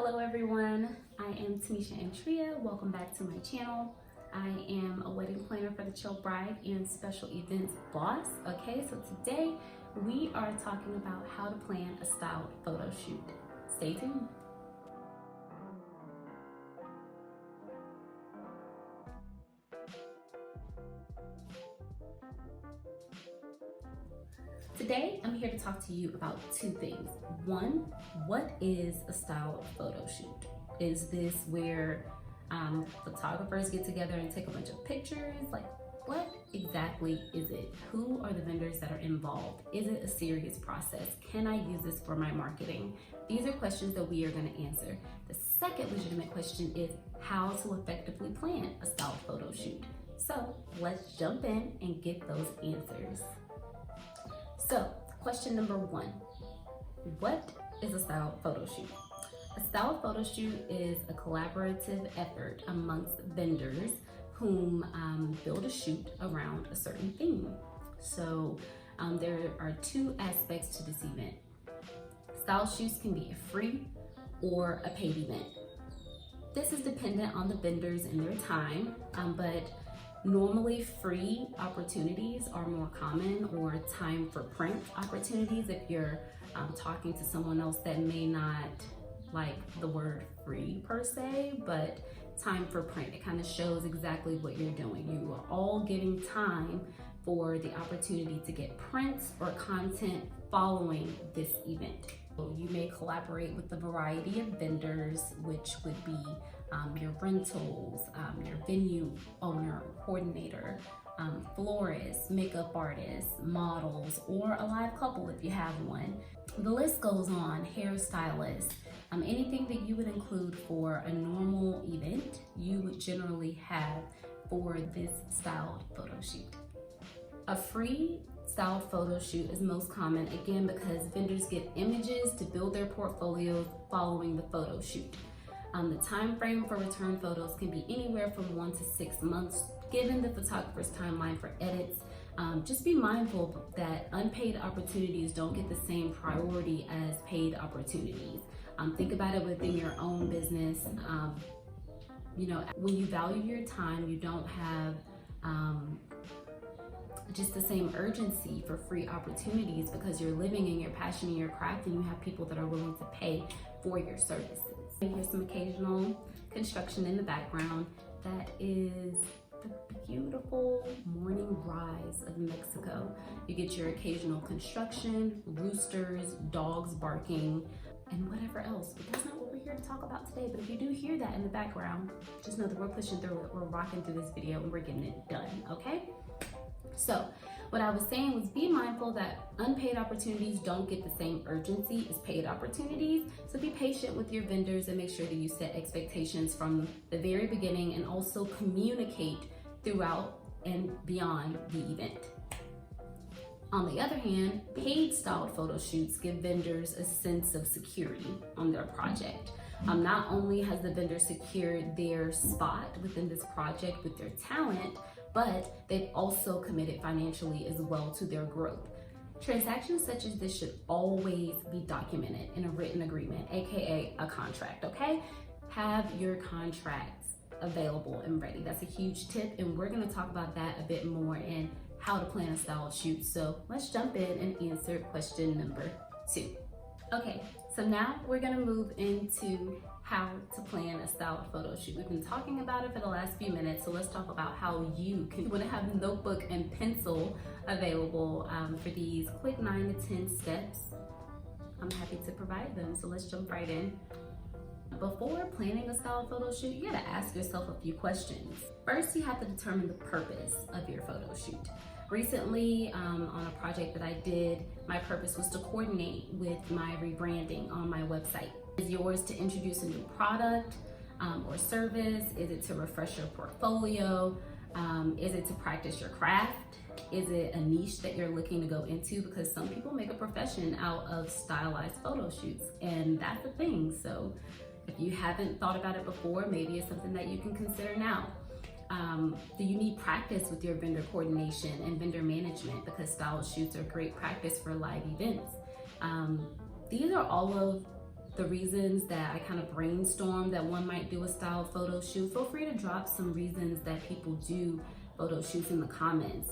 Hello everyone, I am Tonez&Re-C. Welcome back to my channel. I am a wedding planner for the Chill Bride and special events boss. Okay, so today we are talking about how to plan a styled photo shoot. Stay tuned. Today, I'm here to talk to you about two things. One, what is a styled photo shoot? Is this where photographers get together and take a bunch of pictures? Like, what exactly is it? Who are the vendors that are involved? Is it a serious process? Can I use this for my marketing? These are questions that we are going to answer. The second legitimate question is how to effectively plan a styled photo shoot. So let's jump in and get those answers. So, question number one, what is a styled photo shoot? A styled photo shoot is a collaborative effort amongst vendors whom build a shoot around a certain theme. So, there are two aspects to this event. Styled shoots can be a free or a paid event. This is dependent on the vendors and their time, but normally free opportunities are more common, or time for print opportunities if you're talking to someone else that may not like the word free per se, but time for print. It kind of shows exactly what you're doing. You are all giving time for the opportunity to get prints or content following this event. So you may collaborate with a variety of vendors, which would be your rentals, your venue owner, coordinator, florists, makeup artists, models, or a live couple if you have one. The list goes on, hairstylists, anything that you would include for a normal event, you would generally have for this styled photo shoot. A free styled photo shoot is most common, again, because vendors get images to build their portfolios following the photo shoot. The time frame for return photos can be anywhere from 1 to 6 months, given the photographer's timeline for edits. Just be mindful that unpaid opportunities don't get the same priority as paid opportunities. Think about it within your own business. You know, when you value your time, you don't have just the same urgency for free opportunities because you're living in your passion and your craft, and you have people that are willing to pay for your services. Here's some occasional construction in the background. That is the beautiful morning rise of Mexico. You get your occasional construction, roosters, dogs barking, and whatever else. But that's not what we're here to talk about today. But if you do hear that in the background, just know that we're pushing through it. We're rocking through this video and we're getting it done, okay? So what I was saying was, be mindful that unpaid opportunities don't get the same urgency as paid opportunities. So be patient with your vendors and make sure that you set expectations from the very beginning, and also communicate throughout and beyond the event. On the other hand, paid styled photo shoots give vendors a sense of security on their project. Not only has the vendor secured their spot within this project with their talent, but they've also committed financially as well to their growth. Transactions such as this should always be documented in a written agreement, aka a contract, okay? Have your contracts available and ready. That's a huge tip, and we're gonna talk about that a bit more in how to plan a styled shoot. So let's jump in and answer question number 2. Okay, so now we're gonna move into how to plan a styled photo shoot. We've been talking about it for the last few minutes, so let's talk about how you can have a notebook and pencil available for these quick 9 to 10 steps. I'm happy to provide them, so let's jump right in. Before planning a styled photo shoot, you gotta ask yourself a few questions. First, you have to determine the purpose of your photo shoot. Recently, on a project that I did, my purpose was to coordinate with my rebranding on my website. Is yours to introduce a new product or service? Is it to refresh your portfolio? Is it to practice your craft? Is it a niche that you're looking to go into? Because some people make a profession out of stylized photo shoots, and that's a thing. So if you haven't thought about it before, maybe it's something that you can consider now. Do you need practice with your vendor coordination and vendor management? Because styled shoots are great practice for live events. These are all of the reasons that I kind of brainstormed that one might do a styled photo shoot, feel free to drop some reasons that people do photo shoots in the comments.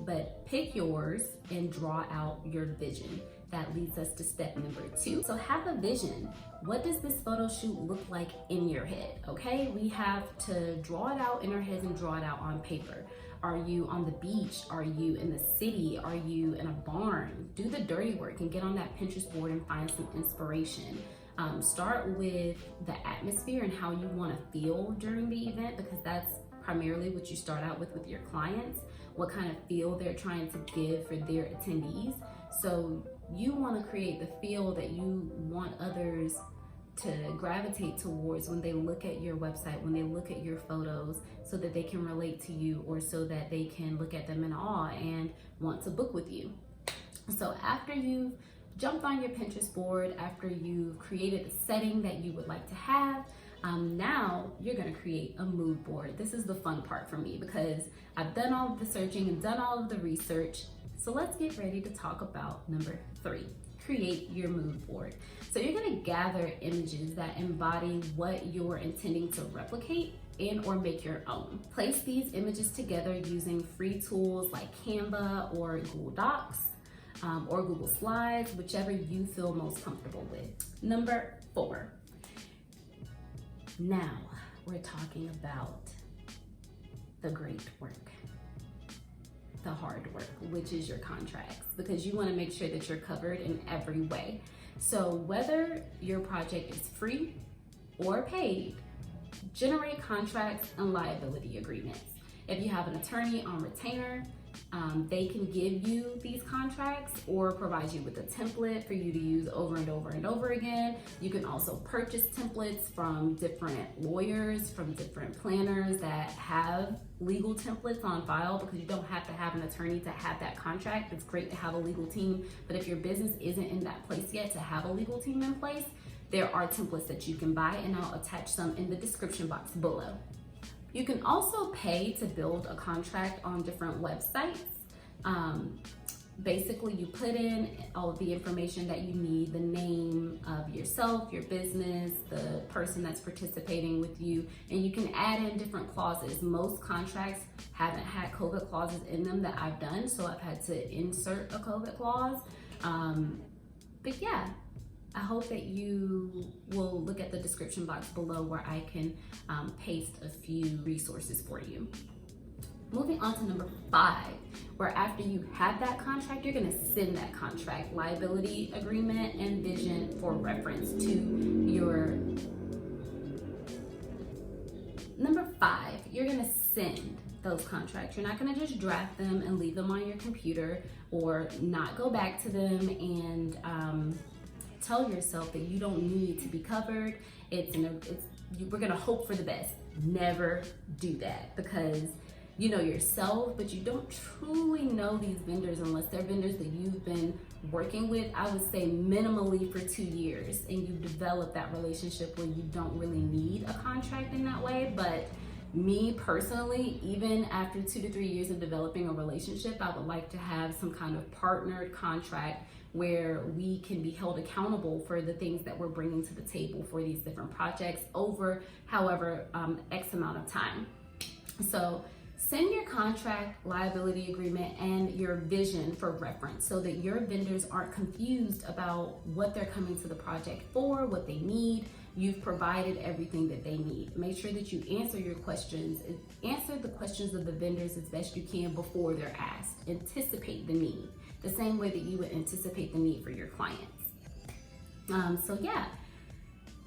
But pick yours and draw out your vision. That leads us to step number 2. So have a vision. What does this photo shoot look like in your head? Okay, we have to draw it out in our heads and draw it out on paper. Are you on the beach? Are you in the city? Are you in a barn? Do the dirty work and get on that Pinterest board and find some inspiration. Start with the atmosphere and how you want to feel during the event, because that's primarily what you start out with your clients, what kind of feel they're trying to give for their attendees. So you want to create the feel that you want others to gravitate towards when they look at your website, when they look at your photos, so that they can relate to you, or so that they can look at them in awe and want to book with you. So after you've jumped on your Pinterest board, after you've created a setting that you would like to have, now you're going to create a mood board. This is the fun part for me, because I've done all of the searching and done all of the research. So let's get ready to talk about number 3. Create your mood board. So you're going to gather images that embody what you're intending to replicate and or make your own. Place these images together using free tools like Canva or Google Docs or Google Slides, whichever you feel most comfortable with. Number 4. Now we're talking about the great work, the hard work, which is your contracts, because you want to make sure that you're covered in every way. So whether your project is free or paid, generate contracts and liability agreements. If you have an attorney on retainer, they can give you these contracts or provide you with a template for you to use over and over and over again. You can also purchase templates from different lawyers, from different planners that have legal templates on file, because you don't have to have an attorney to have that contract. It's great to have a legal team, but if your business isn't in that place yet to have a legal team in place, there are templates that you can buy, and I'll attach some in the description box below. You can also pay to build a contract on different websites. Basically, you put in all of the information that you need, the name of yourself, your business, the person that's participating with you, and you can add in different clauses. Most contracts haven't had COVID clauses in them that I've done, so I've had to insert a COVID clause. But yeah, I hope that you will look at the description box below where I can paste a few resources for you. Moving on to number 5, where after you have that contract, you're gonna send that contract, liability agreement, and vision for reference to your... Number 5, you're gonna send those contracts. You're not gonna just draft them and leave them on your computer, or not go back to them and tell yourself that you don't need to be covered. We're gonna hope for the best. Never do that, because you know yourself, but you don't truly know these vendors unless they're vendors that you've been working with, I would say minimally for 2 years, and you develop that relationship where you don't really need a contract in that way. But me personally, even after 2 to 3 years of developing a relationship, I would like to have some kind of partnered contract where we can be held accountable for the things that we're bringing to the table for these different projects over however X amount of time. So send your contract, liability agreement, and your vision for reference so that your vendors aren't confused about what they're coming to the project for, what they need. You've provided everything that they need. Make sure that you answer your questions, answer the questions of the vendors as best you can before they're asked. Anticipate the need, the same way that you would anticipate the need for your clients. So yeah,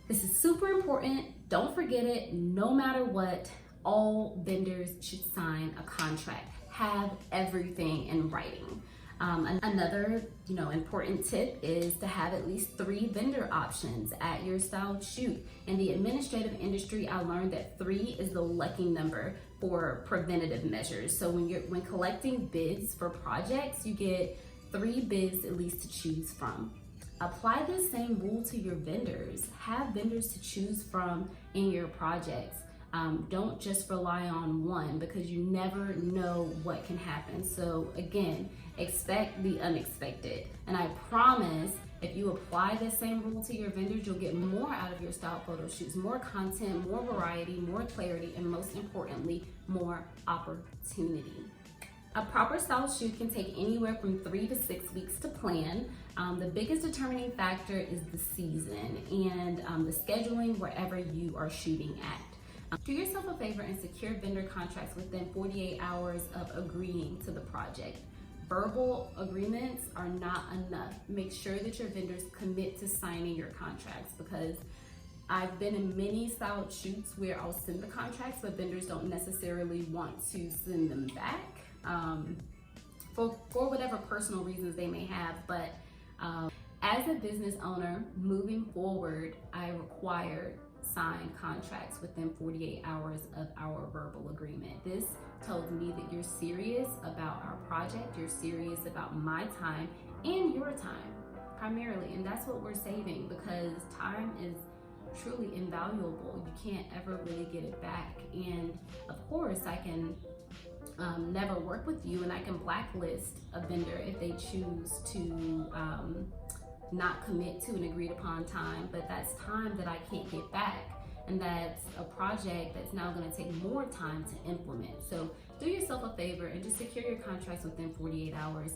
this is super important. Don't forget it. No matter what, all vendors should sign a contract. Have everything in writing. Another important tip is to have at least 3 vendor options at your styled shoot. In the administrative industry, I learned that 3 is the lucky number for preventative measures. So when collecting bids for projects, you get 3 bids at least to choose from. Apply this same rule to your vendors. Have vendors to choose from in your projects. Don't just rely on one, because you never know what can happen. So again, expect the unexpected. And I promise If you apply the same rule to your vendors, you'll get more out of your style photo shoots, more content, more variety, more clarity, and most importantly, more opportunity. A proper style shoot can take anywhere from 3 to 6 weeks to plan. The biggest determining factor is the season and the scheduling wherever you are shooting at. Do yourself a favor and secure vendor contracts within 48 hours of agreeing to the project. Verbal agreements are not enough. Make sure that your vendors commit to signing your contracts, because I've been in many styled shoots where I'll send the contracts, but vendors don't necessarily want to send them back for whatever personal reasons they may have. But as a business owner, moving forward, I require signed contracts within 48 hours of our verbal agreement. This tells me that you're serious about our project, you're serious about my time and your time primarily, and that's what we're saving, because time is truly invaluable. You can't ever really get it back. And of course, I can never work with you, and I can blacklist a vendor if they choose to not commit to an agreed upon time, but that's time that I can't get back, and that's a project that's now going to take more time to implement. So do yourself a favor and just secure your contracts within 48 hours.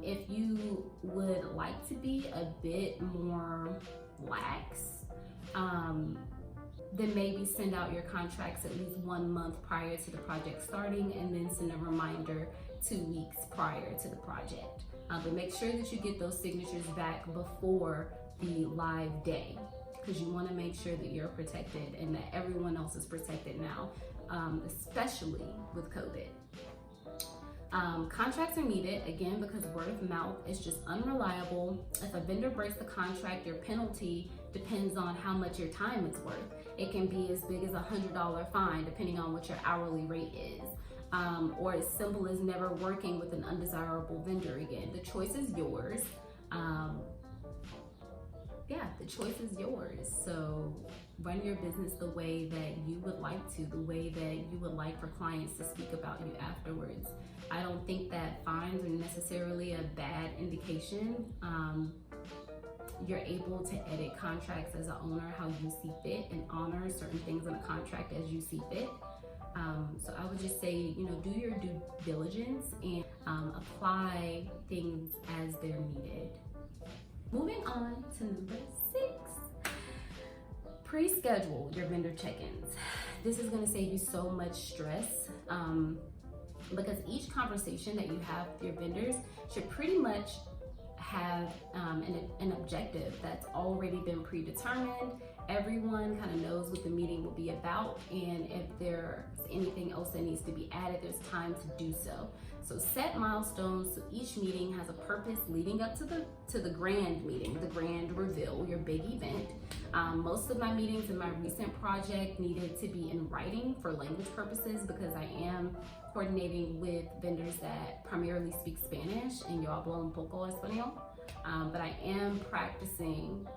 If you would like to be a bit more lax, then maybe send out your contracts at least 1 month prior to the project starting, and then send a reminder 2 weeks prior to the project. But make sure that you get those signatures back before the live day, because you want to make sure that you're protected and that everyone else is protected now, especially with COVID. Contracts are needed, again, because word of mouth is just unreliable. If a vendor breaks the contract, your penalty depends on how much your time is worth. It can be as big as a $100 fine, depending on what your hourly rate is. Or as simple as never working with an undesirable vendor again. The choice is yours. The choice is yours. So run your business the way that you would like to, the way that you would like for clients to speak about you afterwards. I don't think that fines are necessarily a bad indication. You're able to edit contracts as an owner how you see fit, and honor certain things in a contract as you see fit. So I would just say, do your due diligence and apply things as they're needed. Moving on to number 6, pre-schedule your vendor check-ins. This is going to save you so much stress, because each conversation that you have with your vendors should pretty much have an objective that's already been predetermined. Everyone kind of knows what the meeting will be about, and if there's anything else that needs to be added, there's time to do so. So set milestones so each meeting has a purpose leading up to the grand meeting, the grand reveal, your big event. Most of my meetings in my recent project needed to be in writing for language purposes, because I am coordinating with vendors that primarily speak Spanish, and yo hablo un poco español. But I am practicing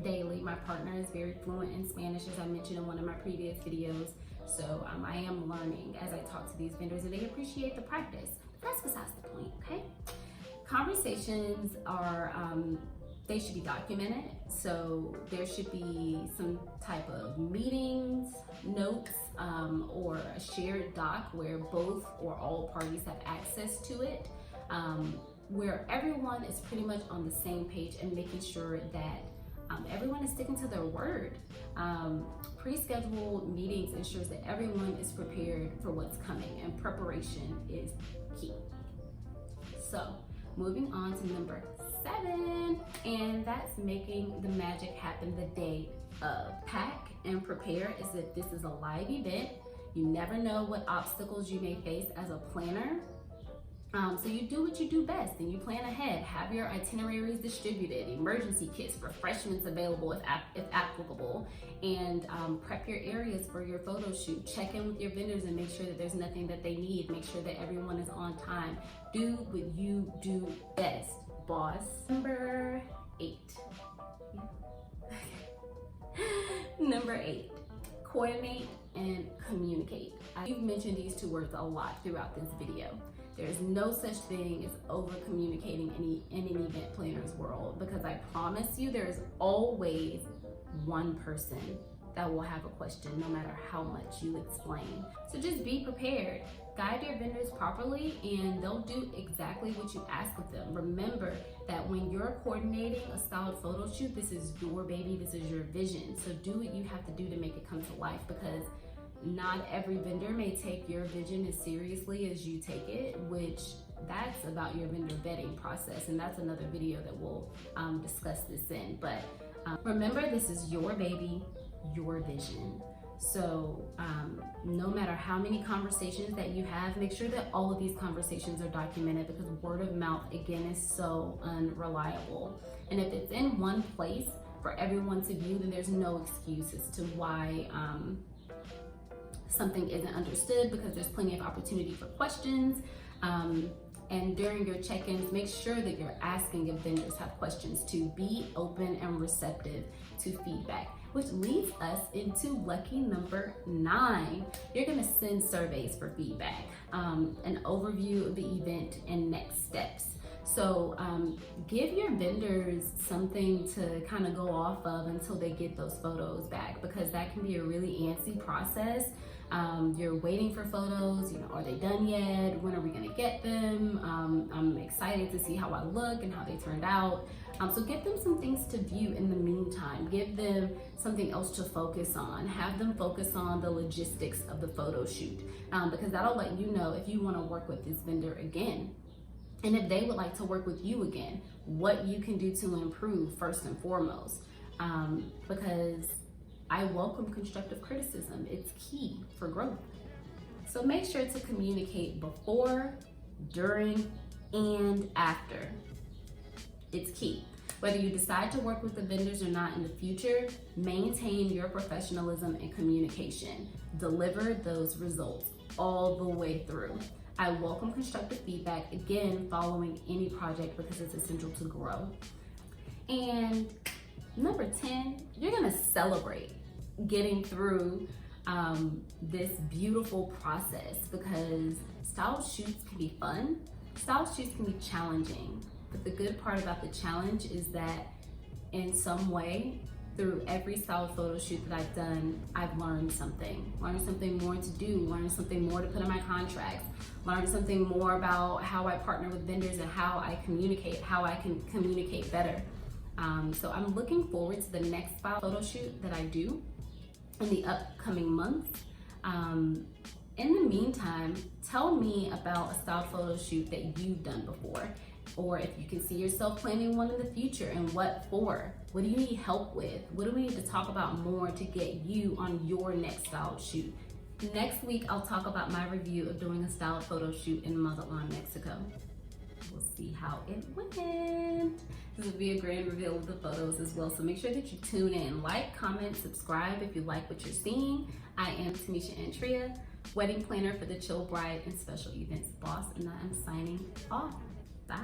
daily. My partner is very fluent in Spanish, as I mentioned in one of my previous videos. So I am learning as I talk to these vendors, and they appreciate the practice. That's besides the point, okay? Conversations are, they should be documented. So there should be some type of meetings, notes, or a shared doc where both or all parties have access to it, where everyone is pretty much on the same page and making sure that everyone is sticking to their word. Pre-scheduled meetings ensures that everyone is prepared for what's coming, and preparation is key. So moving on to number 7, and that's making the magic happen the day of. Pack and prepare as if this is a live event. You never know what obstacles you may face as a planner. So you do what you do best, and you plan ahead. Have your itineraries distributed, emergency kits, refreshments available if applicable, and prep your areas for your photo shoot. Check in with your vendors and make sure that there's nothing that they need. Make sure that everyone is on time. Do what you do best, boss. Number 8. Number 8, coordinate and communicate. You've mentioned these 2 words a lot throughout this video. There's no such thing as over communicating in an event planner's world, because I promise you there's always one person that will have a question no matter how much you explain. So just be prepared. Guide your vendors properly and they'll do exactly what you ask of them. Remember that when you're coordinating a styled photo shoot, this is your baby, this is your vision. So do what you have to do to make it come to life, because not every vendor may take your vision as seriously as you take it, which that's about your vendor vetting process. And that's another video that we'll discuss this in. But remember, this is your baby, your vision. So no matter how many conversations that you have, make sure that all of these conversations are documented, because word of mouth, again, is so unreliable. And if it's in one place for everyone to view, then there's no excuse as to why something isn't understood, because there's plenty of opportunity for questions. And during your check-ins, make sure that you're asking if vendors have questions to be open and receptive to feedback, which leads us into lucky number 9. You're gonna send surveys for feedback, an overview of the event and next steps. So give your vendors something to kind of go off of until they get those photos back, because that can be a really antsy process. You're waiting for photos, you know, are they done yet? When are we gonna get them? I'm excited to see how I look and how they turned out. So give them some things to view in the meantime. Give them something else to focus on. Have them focus on the logistics of the photo shoot, because that'll let you know if you wanna work with this vendor again. And if they would like to work with you again, what you can do to improve first and foremost. Because I welcome constructive criticism. It's key for growth. So make sure to communicate before, during, and after. It's key. Whether you decide to work with the vendors or not in the future, maintain your professionalism and communication. Deliver those results all the way through. I welcome constructive feedback, again, following any project, because it's essential to grow. And number 10, you're gonna celebrate getting through this beautiful process, because style shoots can be fun, style shoots can be challenging. But the good part about the challenge is that in some way, through every style photo shoot that I've done, I've learned something more to do, learned something more to put in my contracts, learned something more about how I partner with vendors and how I communicate, how I can communicate better. So I'm looking forward to the next style photo shoot that I do in the upcoming months. In the meantime, tell me about a style photo shoot that you've done before, or if you can see yourself planning one in the future, and what for. What do you need help with? What do we need to talk about more to get you on your next style shoot? Next week, I'll talk about my review of doing a style photo shoot in Mazatlan, Mexico. We'll see how it went. This will be a grand reveal of the photos as well, so make sure that you tune in. Like, comment, subscribe if you like what you're seeing. I am Tonez&Re-C, wedding planner for the Chill Bride and Special Events Boss, and I am signing off. Bye.